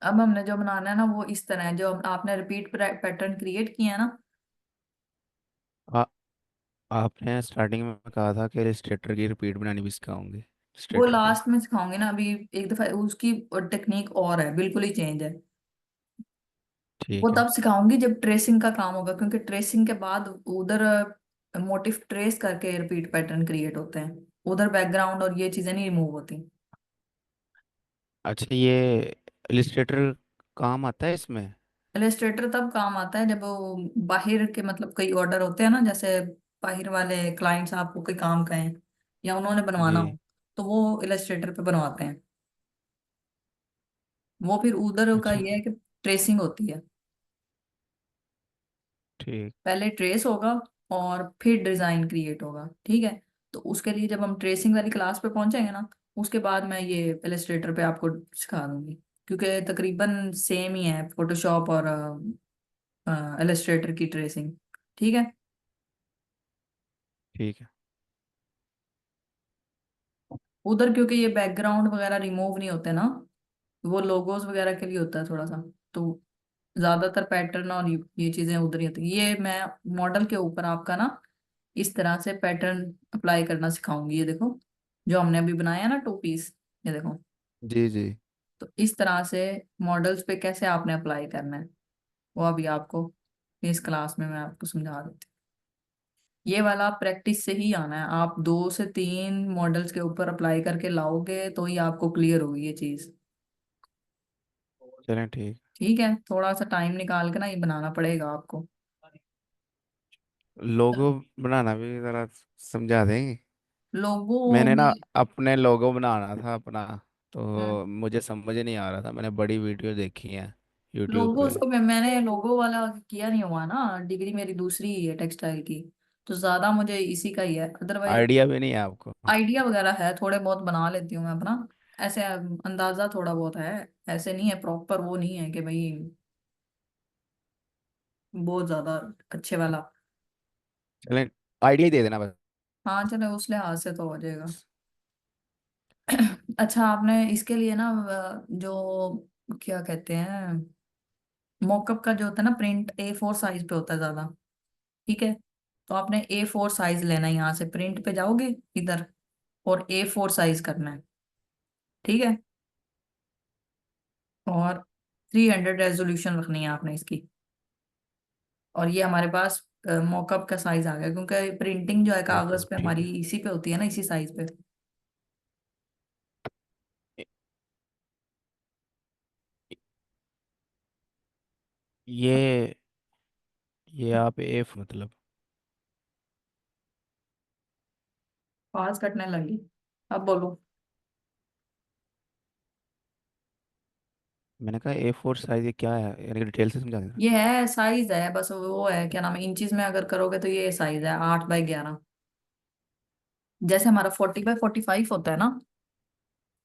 अब हमने जो बनाना है ना वो इस तरह है, जो आपने रिपीट पैटर्न क्रिएट किया है ना, आ, आपने स्टार्टिंग में कहा था कि इलस्ट्रेटर की रिपीट बनानी भी सिखाओगे वो इलस्ट्रेटर पे। लास्ट में सिखाऊंगी ना अभी। एक दफा उसकी टेक्निक और है, बिल्कुल ही चेंज है। वो ठीक है। तब सिखाऊंगी जब ट्रेसिंग का काम होगा, क्योंकि ट्रेसिंग के बाद उधर मोटिव ट्रेस करके रिपीट पैटर्न क्रिएट होते हैं, उधर बैकग्राउंड और ये चीजें नहीं रिमूव होती। अच्छा, ये इलस्ट्रेटर काम आता है इसमें? इलस्ट्रेटर तब काम आता है जब वो बाहर के मतलब कई ऑर्डर होते हैं ना, जैसे बाहर वाले क्लाइंट्स आपको कोई काम कहें या उन्होंने बनवाना जी। हो, तो वो इलस्ट्रेटर पे बनवाते हैं। वो फिर उधर का अच्छा। ये है कि ट्रेसिंग होती है। ठीक। पहले ट्रेस होगा और फिर डिजाइन क्रिएट होगा, ठीक है। तो उसके लिए जब हम ट्रेसिंग वाली क्लास पे पहुंचेंगे ना, उसके बाद मैं ये इलस्ट्रेटर पे आपको सिखा दूंगी, क्योंकि तकरीबन सेम ही है फोटोशॉप और इलस्ट्रेटर की ट्रेसिंग, ठीक है। ठीक है। उधर क्योंकि ये बैकग्राउंड वगैरह रिमूव नहीं होते ना, वो लोगोस वगैरह के लिए होता है थोड़ा सा, तो ज्यादातर पैटर्न और ये चीजें उधर ही होती है। ये मैं मॉडल के ऊपर आपका ना इस तरह से पैटर्न अप्लाई करना सिखाऊंगी। ये देखो, जो हमने अभी बनाया ना टू पीस, ये देखो। जी जी। तो इस तरह से मॉडल्स पे कैसे आपने अप्लाई करना है, वो अभी आपको इस क्लास में मैं आपको समझा देती हूँ। ये वाला प्रैक्टिस से ही आना है, आप 2 से 3 मॉडल्स के ऊपर अप्लाई करके लाओगे तो ही आपको क्लियर होगी ये चीज। चलें ठीक। ठीक है, थोड़ा सा टाइम निकाल के ना ये बनाना पड़ेगा आपको। लोगो बनाना भी ज़रा समझा देंगे। लोगो मैंने ना में अपने लोगो बनाना था अपना, तो मुझे समझ नहीं आ रहा था। मैंने बड़ी वीडियो देखी है यूट्यूब लोगो पे। उसको मैंने लोगो वाला किया नहीं हुआ ना, डिग्री मेरी दूसरी ही है टेक्सटाइल की, तो ज्यादा मुझे इसी का ही है। अदरवाइज आइडिया भी नहीं है आपको? आइडिया वगैरह है, थोड़े बहुत बना लेती हूँ मैं अपना, ऐसे अंदाजा थोड़ा बहुत है। ऐसे नहीं है प्रॉपर, वो नहीं है कि भाई बहुत ज्यादा अच्छे वाला। चलें, आइडिया ही दे देना बस। हाँ चलो, उस लिहाज से तो हो जाएगा। अच्छा, आपने इसके लिए ना जो क्या कहते हैं, मॉकअप का जो होता है ना, प्रिंट A4 साइज पे होता है ज्यादा, ठीक है। तो आपने A4 साइज लेना है, यहाँ से प्रिंट पे जाओगे इधर और A4 साइज करना है, ठीक है। और 300 रेजोल्यूशन रखनी है आपने इसकी। और ये हमारे पास मॉकअप का साइज आ गया, क्योंकि प्रिंटिंग जो है कागज A4 पे ठीक हमारी है। इसी पे होती है ना, इसी साइज पे। ये ये आप एफ मतलब? पास कटने लगी, अब बोलो। मैंने कहा A4 साइज ये क्या है, यानी कि डिटेल से समझा देना। ये है साइज है बस, वो है क्या नाम है, इंचज में अगर करोगे तो ये साइज है 8x11। जैसे हमारा 40x45 होता है ना,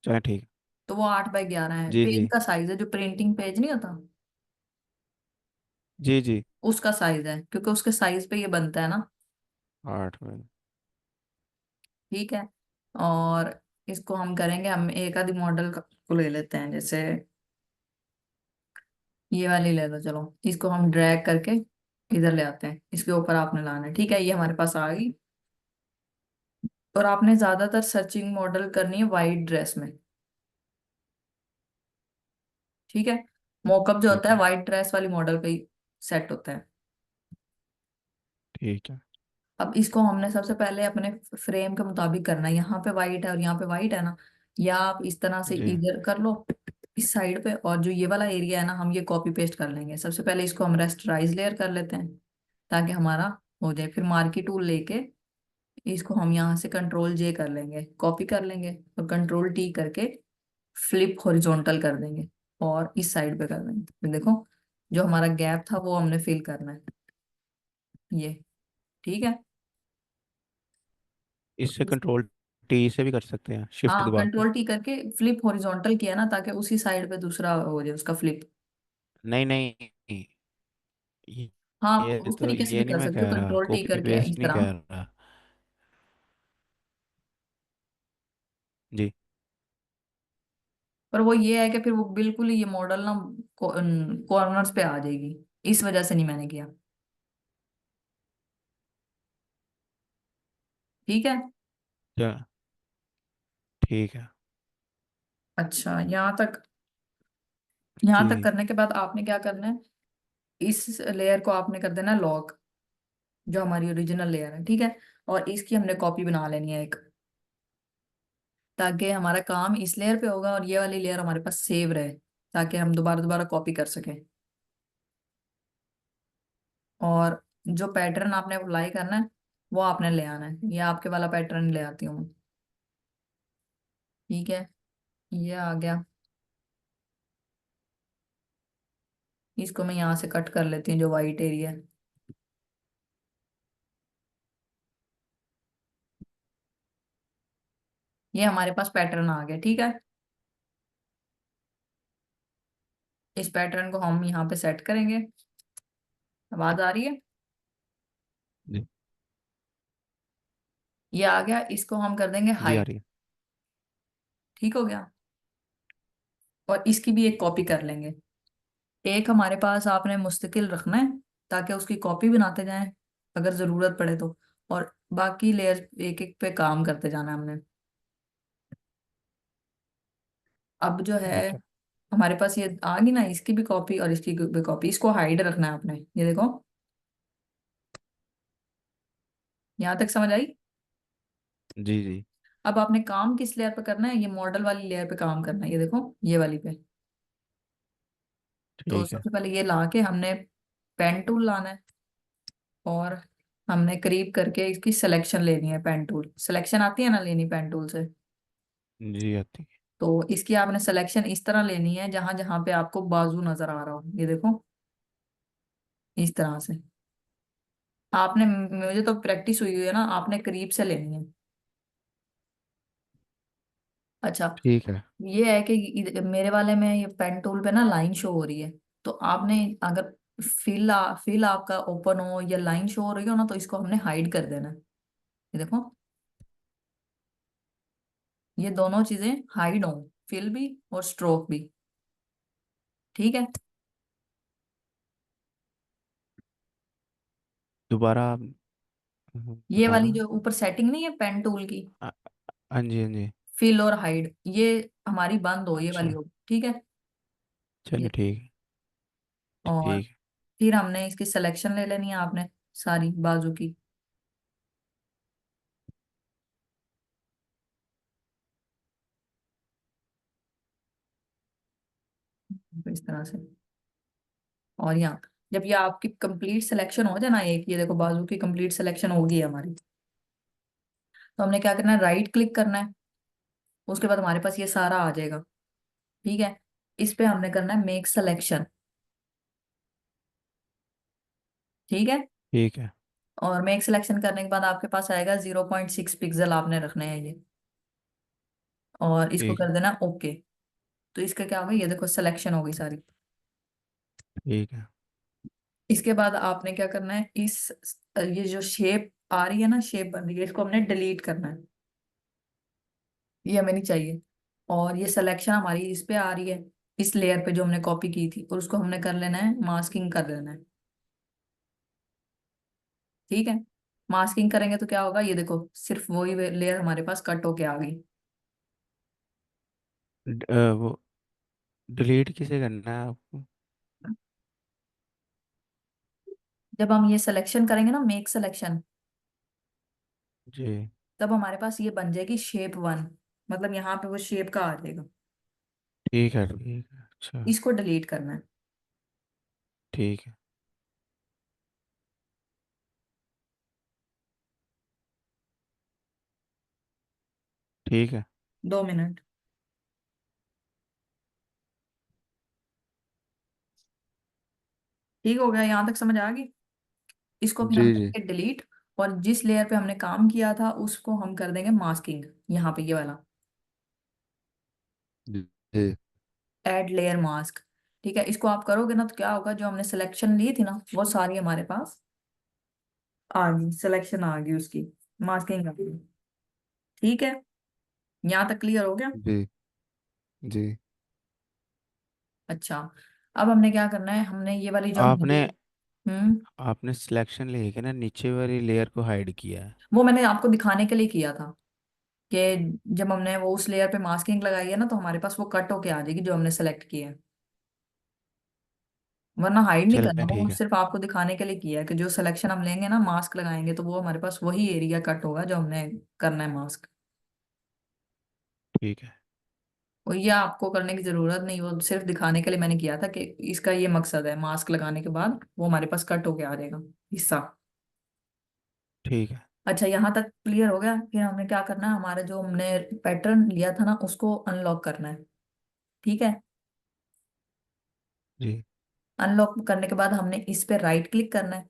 चलें ठीक। तो वो 8x11 है। जी पेज जी। का साइज है, जो प्रिंटिंग पेज नहीं होता जी जी। उसका साइज है, क्योंकि उसके साइज पे ये बनता है ना, 8 में? ठीक है। और इसको हम करेंगे, हम एक आदि मॉडल को ले लेते हैं, जैसे ये वाली ले लो। चलो इसको हम ड्रैग करके इधर ले आते हैं, इसके ऊपर आपने लाना है, ठीक है। ये हमारे पास आ गई। और आपने ज्यादातर सर्चिंग मॉडल करनी है वाइट ड्रेस में, ठीक है। मॉकअप जो होता ठीक है है। वाइट ड्रेस वाली मॉडल पे ही सेट होता है। ठीक है। अब इसको हमने सबसे पहले अपने फ्रेम के मुताबिक करना है। यहाँ पे वाइट है और यहाँ पे वाइट है ना, या आप इस तरह से जी। इधर कर लो इस साइड पे, और जो ये वाला एरिया है ना, हम ये कॉपी पेस्ट कर लेंगे। सबसे पहले इसको हम रेस्टराइज लेयर कर लेते हैं ताकि हमारा हो जाए। फिर मार्की टूल लेके इसको हम यहाँ से कंट्रोल J कर लेंगे, कॉपी कर लेंगे, और कंट्रोल T करके फ्लिप हॉरिजॉन्टल कर देंगे और इस साइड पे कर देंगे। फिर देखो, जो हमारा गैप था वो हमने फिल करना है, ये, ठीक है। इससे कंट्रोल टी से भी कर सकते हैं, शिफ्ट हाँ, दबा के? कंट्रोल T करके फ्लिप हॉरिजॉन्टल किया ना, ताकि उसी साइड पे दूसरा हो जाए उसका फ्लिप। नहीं नहीं, ये हाँ, आप ये उस तो तरीके से ये भी नहीं कर मैं सकते हो, कह रहा, कंट्रोल T कॉपी करके पेस्ट इस नहीं तरह। कह रहा। जी। पर वो ये है कि फिर वो बिल्कुल ही ये मॉडल ना कॉर्नर्स पे आ जाएगी, इस वजह से नहीं मैंने किया। ठीक है। क्या? ठीक है। अच्छा, यहाँ तक जी। करने के बाद आपने क्या करना है, इस लेयर को आपने कर देना लॉक, जो हमारी ओरिजिनल लेयर है, ठीक है। और इसकी हमने कॉपी बना लेनी है एक, ताकि हमारा काम इस लेयर पे होगा और ये वाली लेयर हमारे पास सेव रहे, ताकि हम दोबारा दोबारा कॉपी कर सकें। और जो पैटर्न आपने अप्लाई करना है वो आपने ले आना है, ये आपके वाला पैटर्न ले आती हूँ मैं। ठीक है, ये आ गया। इसको मैं यहाँ से कट कर लेती हूँ, जो वाइट एरिया है। ये हमारे पास पैटर्न आ गया, ठीक है। इस पैटर्न को हम यहाँ पे सेट करेंगे। आवाज आ रही है? जी। ये आ गया, इसको हम कर देंगे जी आ हाइड। रही है। ठीक हो गया। और इसकी भी एक कॉपी कर लेंगे। एक हमारे पास आपने मुस्तकिल रखना है, ताकि उसकी कॉपी बनाते जाएं अगर जरूरत पड़े तो। और बाकी लेयर एक एक पे काम करते जाना है हमने। अब जो है ठीक है। हमारे पास ये आ गई ना, इसकी भी कॉपी और इसकी भी कॉपी, इसको हाइड रखना है आपने, ये देखो। यहाँ तक समझ आई? जी जी। अब आपने काम किस लेयर पे करना है, ये मॉडल वाली लेयर पे काम करना है, ये देखो, ये वाली पे। तो ठीक है। सबसे पहले ये ला के हमने पेन टूल लाना है, और हमने करीब करके इसकी सिलेक्शन लेनी है। पेन टूल सिलेक्शन आती है ना लेनी पेन टूल से। जी आती है। तो इसकी आपने सिलेक्शन इस तरह लेनी है, जहां जहां पे आपको बाजू नजर आ रहा हो, ये देखो, इस तरह से। आपने, मुझे तो प्रैक्टिस हुई हुई है ना, आपने करीब से लेनी है। अच्छा, ठीक है। ये है कि मेरे वाले में ये पेन टूल पे ना लाइन शो हो रही है। तो आपने अगर फिल आपका ओपन हो या लाइन शो हो रही हो ना, तो इसको हमने हाइड कर देना है। ये देखो, ये दोनों चीजें हाइड हो, फिल भी और स्ट्रोक भी। ठीक है। दोबारा आप ये वाली बताना। जो ऊपर सेटिंग नहीं है पेन टूल की, अ- हाँ जी हाँ जी। फिल और हाइड, ये हमारी बंद हो, ये वाली अच्छा। हो, ठीक है। चलो ये, ठीक है। और ठीक फिर हमने इसकी सिलेक्शन ले लेनी है आपने, सारी बाजू की, तो इस तरह से। और यहाँ जब ये आपकी कंप्लीट सिलेक्शन हो जाए ना, एक ये देखो बाजू की कंप्लीट सिलेक्शन होगी है हमारी, तो हमने क्या करना है, राइट क्लिक करना है। उसके बाद हमारे पास ये सारा आ जाएगा, ठीक है। इस पे हमने करना है मेक सिलेक्शन, ठीक है। ठीक है। और मेक सिलेक्शन करने के बाद आपके पास आएगा 0.6 पिक्सल आपने रखने हैं ये, और इसको ठीक है। कर देना ओके। तो इसका क्या होगा, ये देखो सिलेक्शन हो गई सारी। ठीक है। इसके बाद आपने क्या करना है, ये जो शेप आ रही है ना, शेप बन रही है, इसको हमने डिलीट करना है, ये हमें नहीं चाहिए। और ये सिलेक्शन हमारी इस पे आ रही है, इस लेयर पे जो हमने कॉपी की थी, और उसको हमने कर लेना है, मास्किंग कर लेना है। ठीक है। मास्किंग करेंगे तो क्या होगा, ये देखो, सिर्फ वही लेयर हमारे पास कट होके आ गई। वो डिलीट किसे करना है आपको? जब हम ये सिलेक्शन करेंगे ना, मेक सिलेक्शन, जी। तब हमारे पास ये बन जाएगी शेप वन, मतलब यहाँ पे वो शेप का आ जाएगा। ठीक है। ठीक है। अच्छा। इसको डिलीट करना है। ठीक है। ठीक है। 2 मिनट। ठीक हो गया, यहाँ तक समझ आ गई? इसको फिर हम जी जी। करेंगे डिलीट, और जिस लेयर पे हमने काम किया था उसको हम कर देंगे मास्किंग, यहाँ पे ये वाला, जी जी। Add layer mask. ठीक है, इसको आप करोगे ना, तो क्या होगा, जो हमने सिलेक्शन ली थी ना, वो सारी हमारे पास आ गई, सिलेक्शन आ गई उसकी, मास्किंग आ गई। ठीक है, यहाँ तक क्लियर हो गया? जी जी। अच्छा, अब हमने क्या करना है, हमने ये वाली जो आपने हमारी। हम्म। आपने सिलेक्शन लेके ना नीचे वाली लेयर को हाइड किया है। वो मैंने आपको दिखाने के लिए किया था कि जब हमने वो उस लेयर पे मास्किंग लगाई है ना, तो हमारे पास वो कट होके आ जाएगी जो हमने सेलेक्ट किया है। वरना हाइड नहीं करना, चलें वो ठीक है। सिर्फ आपको दिखाने के लिए किया है कि जो सिलेक्शन हम लेंगे ना, मास्क लगाएंगे, तो वो हमारे पास वही एरिया कट होगा जो हमने करना है मास्क। ठीक है। वो ये आपको करने की जरूरत नहीं, वो सिर्फ दिखाने के लिए मैंने किया था कि इसका ये मकसद है, मास्क लगाने के बाद वो हमारे पास कट होके आ जाएगा हिस्सा। ठीक है। अच्छा, यहाँ तक क्लियर हो गया। फिर हमने क्या करना है, हमारा जो हमने पैटर्न लिया था ना, उसको अनलॉक करना है। ठीक है। जी। अनलॉक करने के बाद हमने इस पे राइट क्लिक करना है,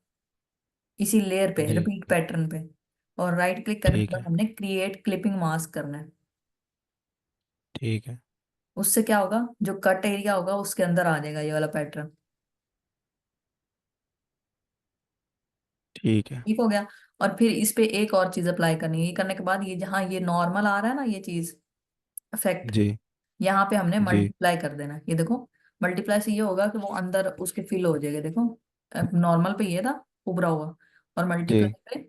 इसी लेयर पे, जी। रिपीट पैटर्न पे। और राइट क्लिक करने के ठीक बाद है। हमने क्रिएट क्लिपिंग मास्क करना है। ठीक है। उससे क्या होगा, जो कट एरिया होगा उसके अंदर आ जाएगा ये वाला पैटर्न। ठीक है। ठीक हो गया। और फिर इस पे एक और चीज अप्लाई करनी है। ये करने के बाद ये जहाँ ये नॉर्मल आ रहा है ना, ये चीज इफेक्ट, जी। यहाँ पे हमने जी। मल्टीप्लाई कर देना है। ये देखो, मल्टीप्लाई से ये होगा कि वो अंदर उसके फिल हो जाएगा। देखो, नॉर्मल पे ये था उभरा हुआ, और जी। मल्टीप्लाई पे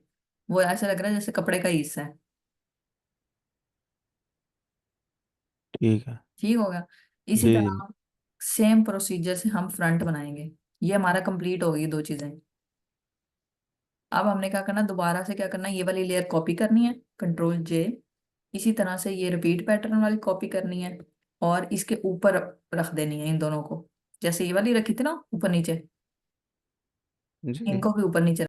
वो ऐसे लग रहा है जैसे कपड़े का ही हिस्सा है। ठीक है। ठीक हो गया। इसी जी जी। तरह सेम प्रोसीजर से हम फ्रंट बनाएंगे। ये हमारा कंप्लीट हो गई दो चीजें। अब हमने क्या करना, दोबारा से क्या करना, ये वाली लेयर कॉपी करनी है, कंट्रोल J। इसी तरह से ये रिपीट पैटर्न वाली कॉपी करनी है, और इसके ऊपर रख देनी है इन दोनों को। जैसे ये वाली रखी थी ना ऊपर नीचे, जी। इनको भी ऊपर नीचे